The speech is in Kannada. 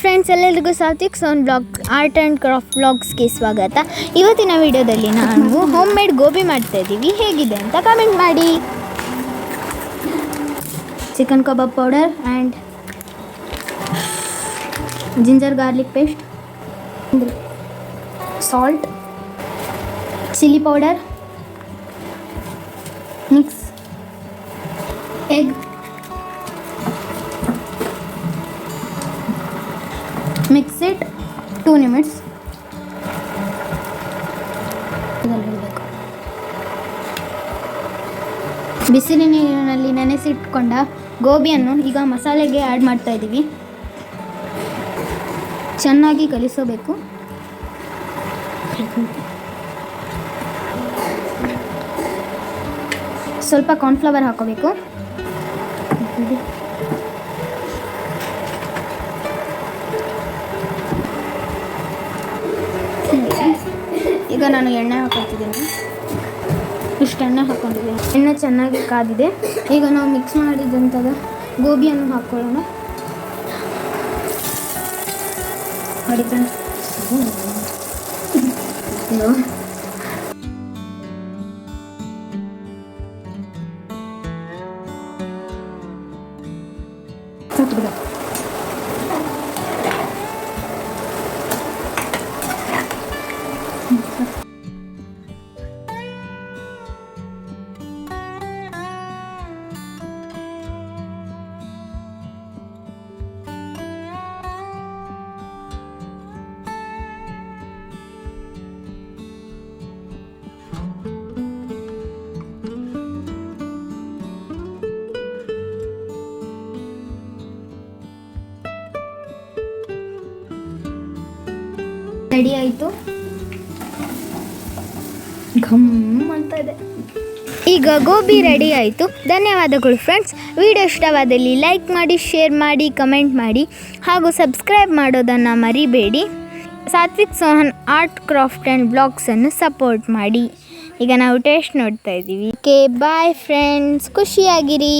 ಫ್ರೆಂಡ್ಸ್, ಎಲ್ಲರಿಗೂ ಸಾತ್ವಿಕ್ ಸೋನ್ ಬ್ಲಾಗ್ ಆರ್ಟ್ ಆ್ಯಂಡ್ ಕ್ರಾಫ್ಟ್ ಬ್ಲಾಗ್ಸ್ಗೆ ಸ್ವಾಗತ. ಇವತ್ತಿನ ವಿಡಿಯೋದಲ್ಲಿ ನಾವು ಹೋಮ್ ಮೇಡ್ ಗೋಬಿ ಮಾಡ್ತಾ ಇದ್ದೀವಿ. ಹೇಗಿದೆ ಅಂತ ಕಮೆಂಟ್ ಮಾಡಿ. Chicken kebab powder and ginger garlic paste, salt, chilli powder, mix egg, mix it 2 minutes. ಬಿಸಿಲಿನ ನೀರಿನಲ್ಲಿ ನೆನೆಸಿಟ್ಕೊಂಡ ಗೋಬಿಯನ್ನು ಈಗ ಮಸಾಲೆಗೆ ಆ್ಯಡ್ ಮಾಡ್ತಾ ಇದ್ದೀವಿ. ಚೆನ್ನಾಗಿ ಕಲಿಸಬೇಕು. ಸ್ವಲ್ಪ ಕಾರ್ನ್ಫ್ಲವರ್ ಹಾಕೋಬೇಕು. ಈಗ ನಾನು ಎಣ್ಣೆ ಹಾಕೊತಿದ್ದೀನಿ. ಇಷ್ಟು ಎಣ್ಣೆ ಹಾಕ್ಕೊಂಡಿದ್ದೀನಿ. ಎಣ್ಣೆ ಚೆನ್ನಾಗಿ ಕಾದಿದೆ. ಈಗ ನಾವು ಮಿಕ್ಸ್ ಮಾಡಿದಂಥದ್ದು ಗೋಬಿಯನ್ನು ಹಾಕ್ಕೊಳ್ಳೋಣ. ನೋಡಿ ಫ್ರೆಂಡ್ಸ್, ರೆಡಿ ಆಯಿತು. ಘಮ್ ಅಂತ ಇದೆ. ಈಗ ಗೋಬಿ ರೆಡಿ ಆಯಿತು. ಧನ್ಯವಾದಗಳು ಫ್ರೆಂಡ್ಸ್. ವಿಡಿಯೋ ಇಷ್ಟವಾದಲ್ಲಿ ಲೈಕ್ ಮಾಡಿ, ಶೇರ್ ಮಾಡಿ, ಕಮೆಂಟ್ ಮಾಡಿ ಹಾಗೂ ಸಬ್ಸ್ಕ್ರೈಬ್ ಮಾಡೋದನ್ನು ಮರಿಬೇಡಿ. Satvik Sohan art craft and ಬ್ಲಾಗ್ಸನ್ನು ಸಪೋರ್ಟ್ ಮಾಡಿ. ಈಗ ನಾವು ಟೇಸ್ಟ್ ನೋಡ್ತಾ ಇದ್ದೀವಿ. Okay, bye friends, ಖುಷಿಯಾಗಿರಿ.